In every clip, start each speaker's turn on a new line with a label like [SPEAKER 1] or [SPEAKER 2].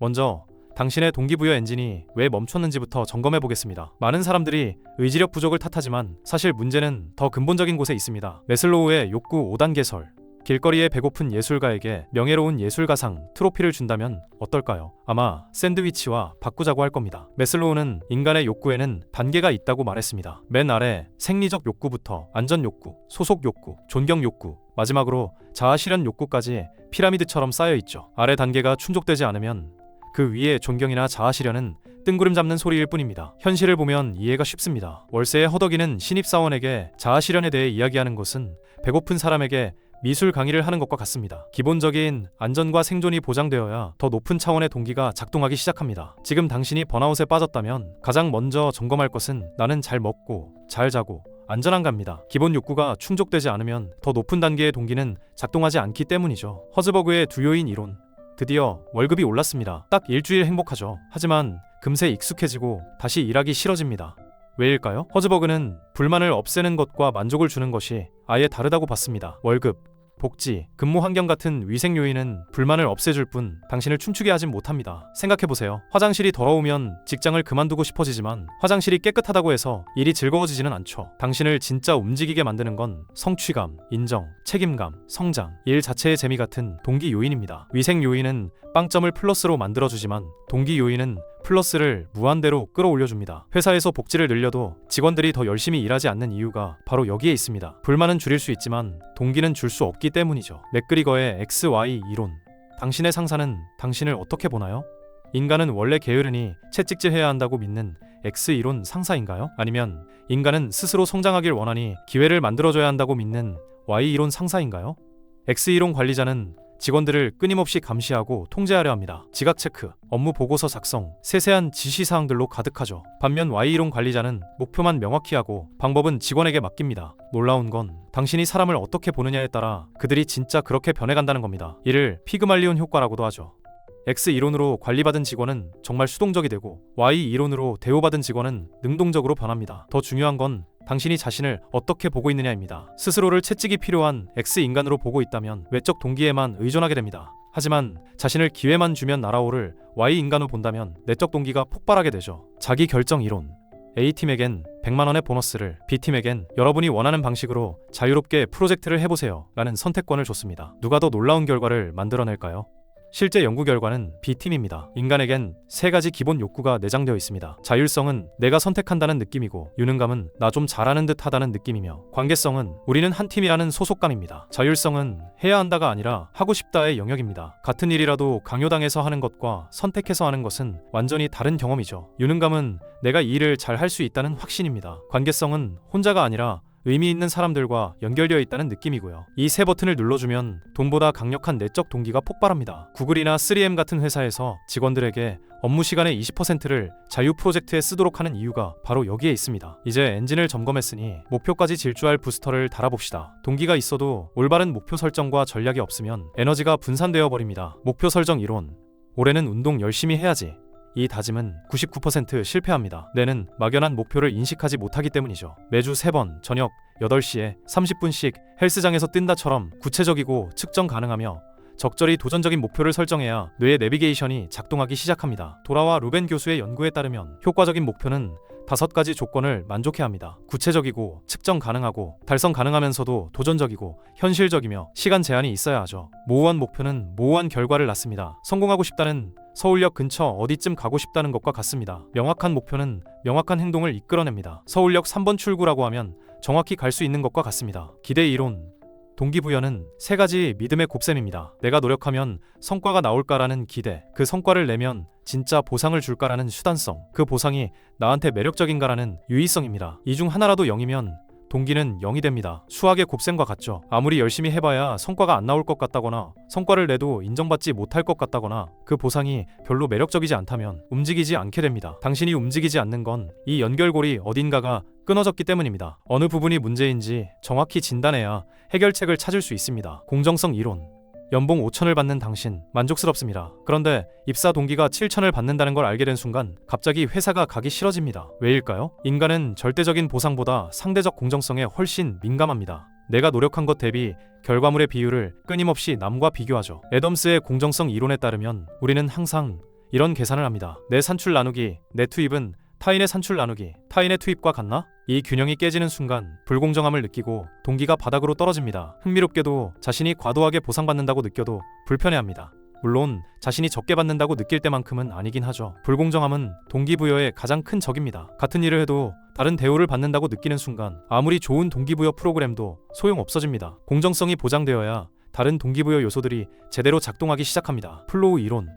[SPEAKER 1] 먼저 당신의 동기부여 엔진이 왜 멈췄는지부터 점검해 보겠습니다. 많은 사람들이 의지력 부족을 탓하지만 사실 문제는 더 근본적인 곳에 있습니다. 매슬로우의 욕구 5단계설. 길거리에 배고픈 예술가에게 명예로운 예술가상 트로피를 준다면 어떨까요? 아마 샌드위치와 바꾸자고 할 겁니다. 매슬로우는 인간의 욕구에는 단계가 있다고 말했습니다. 맨 아래 생리적 욕구부터 안전 욕구, 소속 욕구, 존경 욕구, 마지막으로 자아 실현 욕구까지 피라미드처럼 쌓여 있죠. 아래 단계가 충족되지 않으면 그 위에 존경이나 자아 실현은 뜬구름 잡는 소리일 뿐입니다. 현실을 보면 이해가 쉽습니다. 월세에 허덕이는 신입사원에게 자아 실현에 대해 이야기하는 것은 배고픈 사람에게 미술 강의를 하는 것과 같습니다. 기본적인 안전과 생존이 보장되어야 더 높은 차원의 동기가 작동하기 시작합니다. 지금 당신이 번아웃에 빠졌다면 가장 먼저 점검할 것은 나는 잘 먹고 잘 자고 안전한가입니다. 기본 욕구가 충족되지 않으면 더 높은 단계의 동기는 작동하지 않기 때문이죠. 허즈버그의 두 요인 이론. 드디어 월급이 올랐습니다. 딱 일주일 행복하죠. 하지만 금세 익숙해지고 다시 일하기 싫어집니다. 왜일까요? 허즈버그는 불만을 없애는 것과 만족을 주는 것이 아예 다르다고 봤습니다. 월급, 복지, 근무 환경 같은 위생 요인은 불만을 없애줄 뿐 당신을 춤추게 하진 못합니다. 생각해보세요. 화장실이 더러우면 직장을 그만두고 싶어지지만 화장실이 깨끗하다고 해서 일이 즐거워지지는 않죠. 당신을 진짜 움직이게 만드는 건 성취감, 인정, 책임감, 성장, 일 자체의 재미 같은 동기 요인입니다. 위생 요인은 빵점을 플러스로 만들어주지만 동기 요인은 플러스를 무한대로 끌어올려줍니다. 회사에서 복지를 늘려도 직원들이 더 열심히 일하지 않는 이유가 바로 여기에 있습니다. 불만은 줄일 수 있지만 동기는 줄 수 없기 때문이죠. 맥그리거의 XY 이론. 당신의 상사는 당신을 어떻게 보나요? 인간은 원래 게으르니 채찍질해야 한다고 믿는 X 이론 상사인가요? 아니면 인간은 스스로 성장하길 원하니 기회를 만들어줘야 한다고 믿는 Y 이론 상사인가요? X 이론 관리자는 직원들을 끊임없이 감시하고 통제하려 합니다. 지각 체크, 업무 보고서 작성, 세세한 지시사항들로 가득하죠. 반면 Y이론 관리자는 목표만 명확히 하고 방법은 직원에게 맡깁니다. 놀라운 건 당신이 사람을 어떻게 보느냐에 따라 그들이 진짜 그렇게 변해간다는 겁니다. 이를 피그말리온 효과라고도 하죠. X이론으로 관리받은 직원은 정말 수동적이 되고 Y이론으로 대우받은 직원은 능동적으로 변합니다. 더 중요한 건 당신이 자신을 어떻게 보고 있느냐입니다. 스스로를 채찍이 필요한 X인간으로 보고 있다면 외적 동기에만 의존하게 됩니다. 하지만 자신을 기회만 주면 날아오를 Y인간으로 본다면 내적 동기가 폭발하게 되죠. 자기 결정 이론. A팀에겐 100만원의 보너스를, B팀에겐 여러분이 원하는 방식으로 자유롭게 프로젝트를 해보세요 라는 선택권을 줬습니다. 누가 더 놀라운 결과를 만들어낼까요? 실제 연구 결과는 B팀입니다. 인간에겐 3가지 기본 욕구가 내장되어 있습니다. 자율성은 내가 선택한다는 느낌이고, 유능감은 나 좀 잘하는 듯 하다는 느낌이며, 관계성은 우리는 한 팀이라는 소속감입니다. 자율성은 해야 한다가 아니라 하고 싶다의 영역입니다. 같은 일이라도 강요당해서 하는 것과 선택해서 하는 것은 완전히 다른 경험이죠. 유능감은 내가 이 일을 잘 할 수 있다는 확신입니다. 관계성은 혼자가 아니라 의미 있는 사람들과 연결되어 있다는 느낌이고요. 이 세 버튼을 눌러주면 돈보다 강력한 내적 동기가 폭발합니다. 구글이나 3M 같은 회사에서 직원들에게 업무 시간의 20%를 자유 프로젝트에 쓰도록 하는 이유가 바로 여기에 있습니다. 이제 엔진을 점검했으니 목표까지 질주할 부스터를 달아봅시다. 동기가 있어도 올바른 목표 설정과 전략이 없으면 에너지가 분산되어 버립니다. 목표 설정 이론. 올해는 운동 열심히 해야지. 이 다짐은 99% 실패합니다. 뇌는 막연한 목표를 인식하지 못하기 때문이죠. 매주 3번 저녁 8시에 30분씩 헬스장에서 뛴다처럼 구체적이고 측정 가능하며 적절히 도전적인 목표를 설정해야 뇌의 내비게이션이 작동하기 시작합니다. 도라와 루벤 교수의 연구에 따르면 효과적인 목표는 5가지 조건을 만족해야 합니다. 구체적이고 측정 가능하고 달성 가능하면서도 도전적이고 현실적이며 시간 제한이 있어야 하죠. 모호한 목표는 모호한 결과를 낳습니다. 성공하고 싶다는 서울역 근처 어디쯤 가고 싶다는 것과 같습니다. 명확한 목표는 명확한 행동을 이끌어냅니다. 서울역 3번 출구라고 하면 정확히 갈 수 있는 것과 같습니다. 기대 이론. 동기부여는 3가지 믿음의 곱셈입니다. 내가 노력하면 성과가 나올까라는 기대, 그 성과를 내면 진짜 보상을 줄까라는 수단성, 그 보상이 나한테 매력적인가라는 유의성입니다. 이 중 하나라도 0이면 동기는 0이 됩니다. 수학의 곱셈과 같죠. 아무리 열심히 해봐야 성과가 안 나올 것 같다거나 성과를 내도 인정받지 못할 것 같다거나 그 보상이 별로 매력적이지 않다면 움직이지 않게 됩니다. 당신이 움직이지 않는 건 이 연결고리 어딘가가 끊어졌기 때문입니다. 어느 부분이 문제인지 정확히 진단해야 해결책을 찾을 수 있습니다. 공정성 이론. 연봉 5천을 받는 당신 만족스럽습니다. 그런데 입사 동기가 7천을 받는다는 걸 알게 된 순간 갑자기 회사가 가기 싫어집니다. 왜일까요? 인간은 절대적인 보상보다 상대적 공정성에 훨씬 민감합니다. 내가 노력한 것 대비 결과물의 비율을 끊임없이 남과 비교하죠. 애덤스의 공정성 이론에 따르면 우리는 항상 이런 계산을 합니다. 내 산출 나누기 내 투입은 타인의 산출 나누기 타인의 투입과 같나? 이 균형이 깨지는 순간 불공정함을 느끼고 동기가 바닥으로 떨어집니다. 흥미롭게도 자신이 과도하게 보상받는다고 느껴도 불편해합니다. 물론 자신이 적게 받는다고 느낄 때만큼은 아니긴 하죠. 불공정함은 동기부여의 가장 큰 적입니다. 같은 일을 해도 다른 대우를 받는다고 느끼는 순간 아무리 좋은 동기부여 프로그램도 소용없어집니다. 공정성이 보장되어야 다른 동기부여 요소들이 제대로 작동하기 시작합니다. 플로우 이론.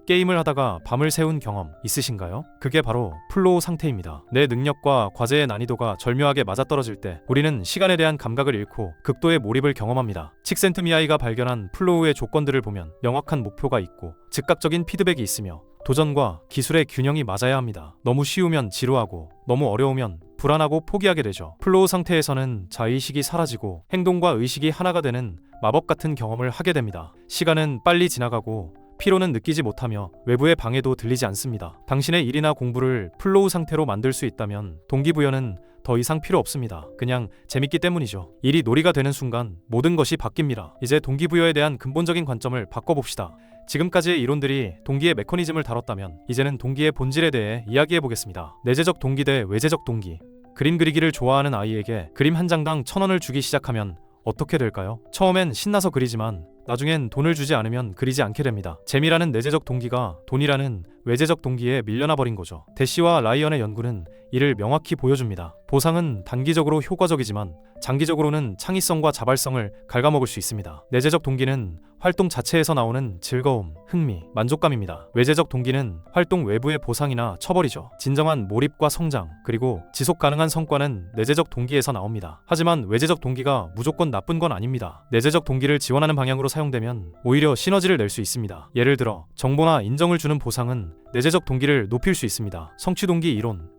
[SPEAKER 1] 게임을 하다가 밤을 새운 경험 있으신가요? 그게 바로 플로우 상태입니다. 내 능력과 과제의 난이도가 절묘하게 맞아떨어질 때 우리는 시간에 대한 감각을 잃고 극도의 몰입을 경험합니다. 칙센트미아이가 발견한 플로우의 조건들을 보면 명확한 목표가 있고 즉각적인 피드백이 있으며 도전과 기술의 균형이 맞아야 합니다. 너무 쉬우면 지루하고 너무 어려우면 불안하고 포기하게 되죠. 플로우 상태에서는 자의식이 사라지고 행동과 의식이 하나가 되는 마법 같은 경험을 하게 됩니다. 시간은 빨리 지나가고 피로는 느끼지 못하며 외부의 방해도 들리지 않습니다. 당신의 일이나 공부를 플로우 상태로 만들 수 있다면 동기부여는 더 이상 필요 없습니다. 그냥 재밌기 때문이죠. 일이 놀이가 되는 순간 모든 것이 바뀝니다. 이제 동기부여에 대한 근본적인 관점을 바꿔봅시다. 지금까지의 이론들이 동기의 메커니즘을 다뤘다면 이제는 동기의 본질에 대해 이야기해보겠습니다. 내재적 동기 대 외재적 동기. 그림 그리기를 좋아하는 아이에게 그림 한 장당 1,000원을 주기 시작하면 어떻게 될까요? 처음엔 신나서 그리지만 나중엔 돈을 주지 않으면 그리지 않게 됩니다. 재미라는 내재적 동기가 돈이라는 외재적 동기에 밀려나 버린 거죠. 대시와 라이언의 연구는 이를 명확히 보여줍니다. 보상은 단기적으로 효과적이지만 장기적으로는 창의성과 자발성을 갉아먹을 수 있습니다. 내재적 동기는 활동 자체에서 나오는 즐거움, 흥미, 만족감입니다. 외재적 동기는 활동 외부의 보상이나 처벌이죠. 진정한 몰입과 성장, 그리고 지속 가능한 성과는 내재적 동기에서 나옵니다. 하지만 외재적 동기가 무조건 나쁜 건 아닙니다. 내재적 동기를 지원하는 방향으로 사용되면 오히려 시너지를 낼 수 있습니다. 예를 들어 정보나 인정을 주는 보상은 내재적 동기를 높일 수 있습니다. 성취 동기 이론.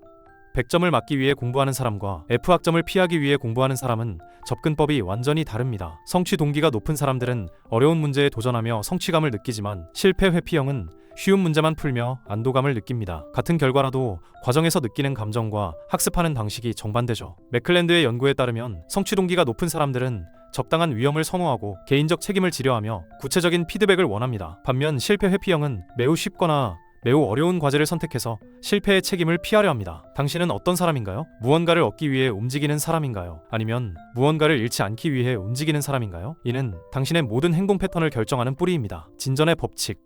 [SPEAKER 1] 100점을 맞기 위해 공부하는 사람과 F학점을 피하기 위해 공부하는 사람은 접근법이 완전히 다릅니다. 성취 동기가 높은 사람들은 어려운 문제에 도전하며 성취감을 느끼지만 실패 회피형은 쉬운 문제만 풀며 안도감을 느낍니다. 같은 결과라도 과정에서 느끼는 감정과 학습하는 방식이 정반대죠. 맥클랜드의 연구에 따르면 성취 동기가 높은 사람들은 적당한 위험을 선호하고 개인적 책임을 지려하며 구체적인 피드백을 원합니다. 반면 실패 회피형은 매우 쉽거나 매우 어려운 과제를 선택해서 실패의 책임을 피하려 합니다. 당신은 어떤 사람인가요? 무언가를 얻기 위해 움직이는 사람인가요? 아니면 무언가를 잃지 않기 위해 움직이는 사람인가요? 이는 당신의 모든 행동 패턴을 결정하는 뿌리입니다. 진전의 법칙.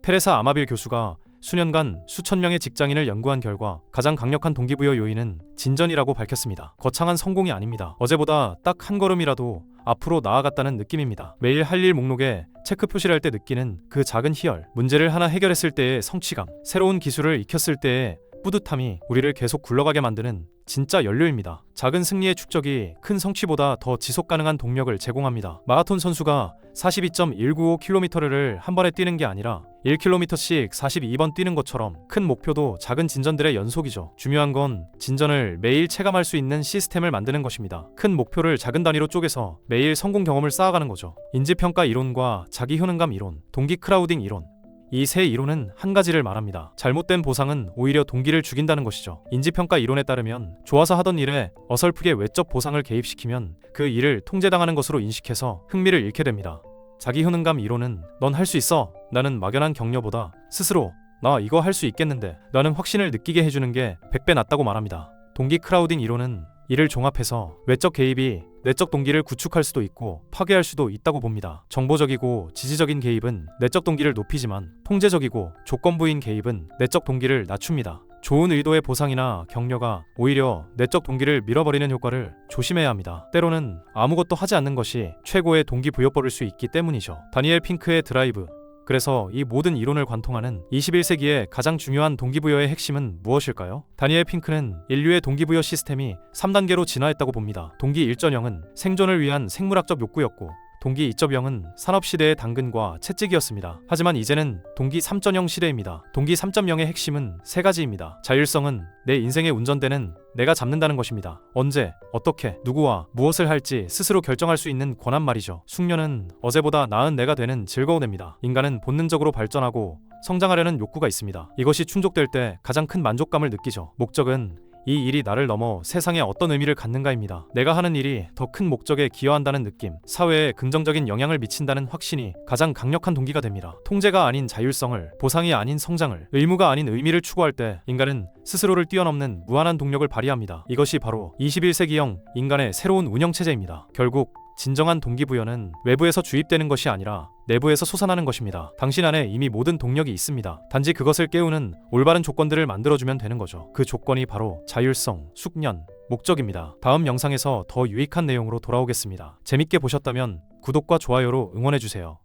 [SPEAKER 1] 테레사 아마빌 교수가 수년간 수천 명의 직장인을 연구한 결과 가장 강력한 동기부여 요인은 진전이라고 밝혔습니다. 거창한 성공이 아닙니다. 어제보다 딱 한 걸음이라도 앞으로 나아갔다는 느낌입니다. 매일 할 일 목록에 체크 표시를 할 때 느끼는 그 작은 희열, 문제를 하나 해결했을 때의 성취감, 새로운 기술을 익혔을 때의 뿌듯함이 우리를 계속 굴러가게 만드는 진짜 연료입니다. 작은 승리의 축적이 큰 성취보다 더 지속 가능한 동력을 제공합니다. 마라톤 선수가 42.195km를 한 번에 뛰는 게 아니라 1km씩 42번 뛰는 것처럼 큰 목표도 작은 진전들의 연속이죠. 중요한 건 진전을 매일 체감할 수 있는 시스템을 만드는 것입니다. 큰 목표를 작은 단위로 쪼개서 매일 성공 경험을 쌓아가는 거죠. 인지평가 이론과 자기 효능감 이론, 동기 크라우딩 이론. 이 세 이론은 한 가지를 말합니다. 잘못된 보상은 오히려 동기를 죽인다는 것이죠. 인지평가 이론에 따르면 좋아서 하던 일에 어설프게 외적 보상을 개입시키면 그 일을 통제당하는 것으로 인식해서 흥미를 잃게 됩니다. 자기 효능감 이론은 넌 할 수 있어 라는 막연한 격려보다 스스로 나 이거 할 수 있겠는데 라는 확신을 느끼게 해주는 게 100배 낫다고 말합니다. 동기 크라우딩 이론은 이를 종합해서 외적 개입이 내적 동기를 구축할 수도 있고 파괴할 수도 있다고 봅니다. 정보적이고 지지적인 개입은 내적 동기를 높이지만 통제적이고 조건부인 개입은 내적 동기를 낮춥니다. 좋은 의도의 보상이나 격려가 오히려 내적 동기를 밀어버리는 효과를 조심해야 합니다. 때로는 아무것도 하지 않는 것이 최고의 동기부여법일 수 있기 때문이죠. 다니엘 핑크의 드라이브. 그래서 이 모든 이론을 관통하는 21세기의 가장 중요한 동기부여의 핵심은 무엇일까요? 다니엘 핑크는 인류의 동기부여 시스템이 3단계로 진화했다고 봅니다. 동기 1.0은 생존을 위한 생물학적 욕구였고 동기 2.0은 산업시대의 당근과 채찍이었습니다. 하지만 이제는 동기 3.0 시대입니다. 동기 3.0의 핵심은 세 가지입니다. 자율성은 내 인생의 운전대는 내가 잡는다는 것입니다. 언제, 어떻게, 누구와 무엇을 할지 스스로 결정할 수 있는 권한 말이죠. 숙련은 어제보다 나은 내가 되는 즐거움입니다. 인간은 본능적으로 발전하고 성장하려는 욕구가 있습니다. 이것이 충족될 때 가장 큰 만족감을 느끼죠. 목적은 이 일이 나를 넘어 세상에 어떤 의미를 갖는가입니다. 내가 하는 일이 더 큰 목적에 기여한다는 느낌, 사회에 긍정적인 영향을 미친다는 확신이 가장 강력한 동기가 됩니다. 통제가 아닌 자율성을, 보상이 아닌 성장을, 의무가 아닌 의미를 추구할 때 인간은 스스로를 뛰어넘는 무한한 동력을 발휘합니다. 이것이 바로 21세기형 인간의 새로운 운영체제입니다. 결국 진정한 동기부여는 외부에서 주입되는 것이 아니라 내부에서 솟아나는 것입니다. 당신 안에 이미 모든 동력이 있습니다. 단지 그것을 깨우는 올바른 조건들을 만들어주면 되는 거죠. 그 조건이 바로 자율성, 숙련, 목적입니다. 다음 영상에서 더 유익한 내용으로 돌아오겠습니다. 재밌게 보셨다면 구독과 좋아요로 응원해주세요.